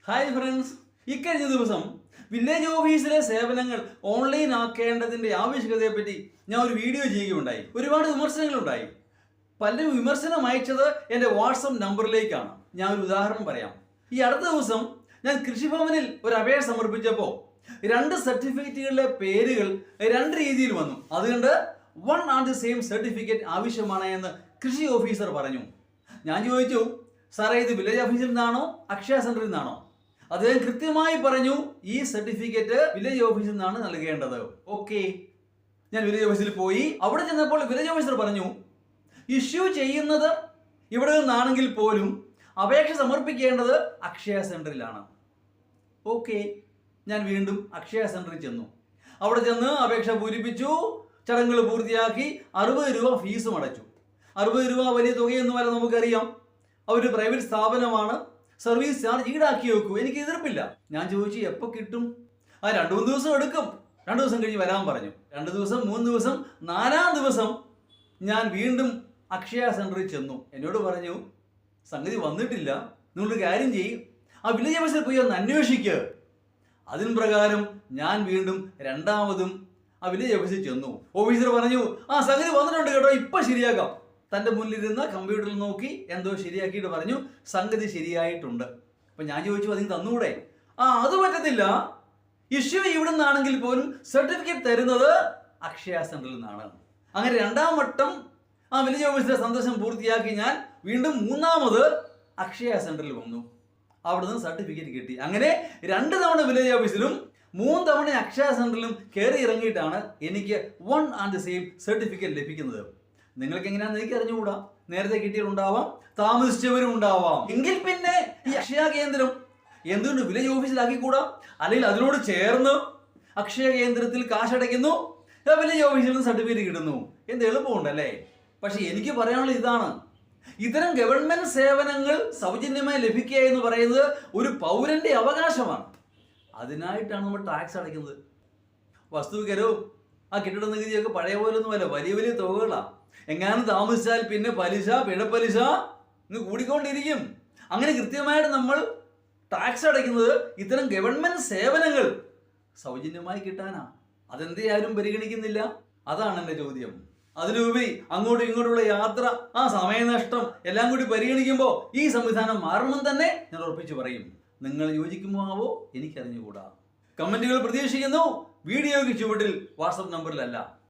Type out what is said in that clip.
Hi friends, ഇക്കഴിഞ്ഞ ദിവസം village ഓഫീസിലെ സേവനങ്ങൾ ഓൺലൈൻ ആക്കേണ്ടതിൻ്റെ ആവശ്യകതയെപ്പറ്റി ഞാൻ ഒരു വീഡിയോ ചെയ്യുകയുണ്ടായി. ഒരുപാട് വിമർശനങ്ങളുണ്ടായി. പലരും വിമർശനം അയച്ചത് എൻ്റെ വാട്സപ്പ് നമ്പറിലേക്കാണ്. ഞാൻ ഒരു ഉദാഹരണം പറയാം. ഈ അടുത്ത ദിവസം ഞാൻ കൃഷിഭവനിൽ ഒരു അപേക്ഷ സമർപ്പിച്ചപ്പോൾ 2 സർട്ടിഫിക്കറ്റുകളിലെ പേരുകൾ 2 രീതിയിൽ വന്നു. അതുകൊണ്ട് 1 ആൻഡ് സെയിം സർട്ടിഫിക്കറ്റ് ആവശ്യമാണ് എന്ന് കൃഷി ഓഫീസർ പറഞ്ഞു. ഞാൻ ചോദിച്ചു, സാറേ ഇത് വില്ലേജ് ഓഫീസിൽ നിന്നാണോ അക്ഷയ സെന്ററിൽ നിന്നാണോ? അദ്ദേഹം കൃത്യമായി പറഞ്ഞു, ഈ സർട്ടിഫിക്കറ്റ് വില്ലേജ് ഓഫീസിൽ നിന്നാണ് നൽകേണ്ടത്. ഓക്കെ, ഞാൻ വില്ലേജ് ഓഫീസിൽ പോയി. അവിടെ ചെന്നപ്പോൾ വില്ലേജ് ഓഫീസർ പറഞ്ഞു, ഇഷ്യൂ ചെയ്യുന്നത് ഇവിടെ നിന്നാണെങ്കിൽ പോലും അപേക്ഷ സമർപ്പിക്കേണ്ടത് അക്ഷയ സെന്ററിലാണ്. ഓക്കെ, ഞാൻ വീണ്ടും അക്ഷയ സെന്ററിൽ ചെന്നു. അവിടെ ചെന്ന് അപേക്ഷ പൂരിപ്പിച്ചു, ചടങ്ങുകൾ പൂർത്തിയാക്കി 60 രൂപ ഫീസും അടച്ചു. 60 രൂപ വലിയ തുകയൊന്നുമല്ല, നമുക്കറിയാം. അവർ പ്രൈവറ്റ് സ്ഥാപനമാണ്, സർവീസ് ചാർജ് ഈടാക്കി വെക്കൂ. എനിക്ക് എതിർപ്പില്ല. ഞാൻ ചോദിച്ചു, എപ്പോൾ കിട്ടും? 2-3 ദിവസം എടുക്കും. 2 ദിവസം കഴിഞ്ഞ് വരാൻ പറഞ്ഞു. 2 ദിവസം, 3 ദിവസം, 4-ാം ദിവസം ഞാൻ വീണ്ടും അക്ഷയ സെന്ററിൽ ചെന്നു. എന്നോട് പറഞ്ഞു, സംഗതി വന്നിട്ടില്ല, നിങ്ങളൊരു കാര്യം ചെയ്യും, ആ വില്ലേജ് ഓഫീസിൽ പോയി ഒന്ന് അന്വേഷിക്കുക. അതിന് പ്രകാരം ഞാൻ വീണ്ടും 2ാമതും ആ വില്ലേജ് ഓഫീസിൽ ചെന്നു. ഓഫീസർ പറഞ്ഞു, സംഗതി വന്നിട്ടുണ്ട് കേട്ടോ, ഇപ്പം ശരിയാക്കാം. തൻ്റെ മുന്നിലിരുന്ന കമ്പ്യൂട്ടറിൽ നോക്കി എന്തോ ശരിയാക്കിയിട്ട് പറഞ്ഞു, സംഗതി ശരിയായിട്ടുണ്ട്. അപ്പം ഞാൻ ചോദിച്ചു, അതിന് തന്നൂടെ? അത് പറ്റത്തില്ല, ഇഷ്യൂ ഇവിടെ നിന്നാണെങ്കിൽ പോലും സർട്ടിഫിക്കറ്റ് തരുന്നത് അക്ഷയ സെന്ററിൽ നിന്നാണ്. അങ്ങനെ 2ാം വട്ടം ആ വില്ലേജ് ഓഫീസിലെ സന്ദർശനം പൂർത്തിയാക്കി ഞാൻ വീണ്ടും 3ാമത് അക്ഷയ സെന്ററിൽ വന്നു. അവിടെ നിന്ന് സർട്ടിഫിക്കറ്റ് കിട്ടി. അങ്ങനെ 2 തവണ വില്ലേജ് ഓഫീസിലും 3 തവണ അക്ഷയ സെന്ററിലും കയറി ഇറങ്ങിയിട്ടാണ് എനിക്ക് 1 ആൻഡ് സെയിം സർട്ടിഫിക്കറ്റ് ലഭിക്കുന്നത്. നിങ്ങൾക്ക് എങ്ങനെയാണെന്ന് എനിക്ക് അറിഞ്ഞുകൂടാ. നേരത്തെ കിട്ടിയിട്ടുണ്ടാവാം, താമസിച്ചവരും ഉണ്ടാവാം. എങ്കിൽ പിന്നെ ഈ അക്ഷയ കേന്ദ്രം എന്തുകൊണ്ട് വില്ലേജ് ഓഫീസിലാക്കിക്കൂടാ? അല്ലെങ്കിൽ അതിനോട് ചേർന്ന് അക്ഷയ കേന്ദ്രത്തിൽ കാശടയ്ക്കുന്നു, വില്ലേജ് ഓഫീസിൽ നിന്ന് സർട്ടിഫിക്കറ്റ് കിട്ടുന്നു. എന്ത് എളുപ്പമുണ്ടല്ലേ? പക്ഷെ എനിക്ക് പറയാനുള്ളത് ഇതാണ്, ഇത്തരം ഗവൺമെന്റ് സേവനങ്ങൾ സൗജന്യമായി ലഭിക്കുക എന്ന് പറയുന്നത് ഒരു പൗരന്റെ അവകാശമാണ്. അതിനായിട്ടാണ് നമ്മൾ ടാക്സ് അടയ്ക്കുന്നത്. വസ്തുവികരവും കെട്ടിട നികുതിയൊക്കെ പഴയ പോലെ ഒന്നുമല്ല, വലിയ വലിയ തുകകളാണ്. എങ്ങാനും താമസിച്ചാൽ പിന്നെ പലിശ, പിഴപ്പലിശ ഇങ്ങ് കൂടിക്കൊണ്ടിരിക്കും. അങ്ങനെ കൃത്യമായിട്ട് നമ്മൾ ടാക്സ് അടയ്ക്കുന്നത് ഇത്തരം ഗവൺമെന്റ് സേവനങ്ങൾ സൗജന്യമായി കിട്ടാനാ. അതെന്തേ ആരും പരിഗണിക്കുന്നില്ല? അതാണ് എൻ്റെ ചോദ്യം. അതിനുപരി അങ്ങോട്ടും ഇങ്ങോട്ടുള്ള യാത്ര, സമയനഷ്ടം എല്ലാം കൂടി പരിഗണിക്കുമ്പോൾ ഈ സംവിധാനം മാറണമെന്ന് തന്നെ ഞാൻ ഉറപ്പിച്ചു പറയും. നിങ്ങൾ യോജിക്കുമോ ആവോ എനിക്കറിഞ്ഞുകൂടാ. കമന്റുകൾ പ്രതീക്ഷിക്കുന്നു. വീഡിയോയ്ക്ക് ചുവട്ടിൽ വാട്സപ്പ് നമ്പറിലല്ല.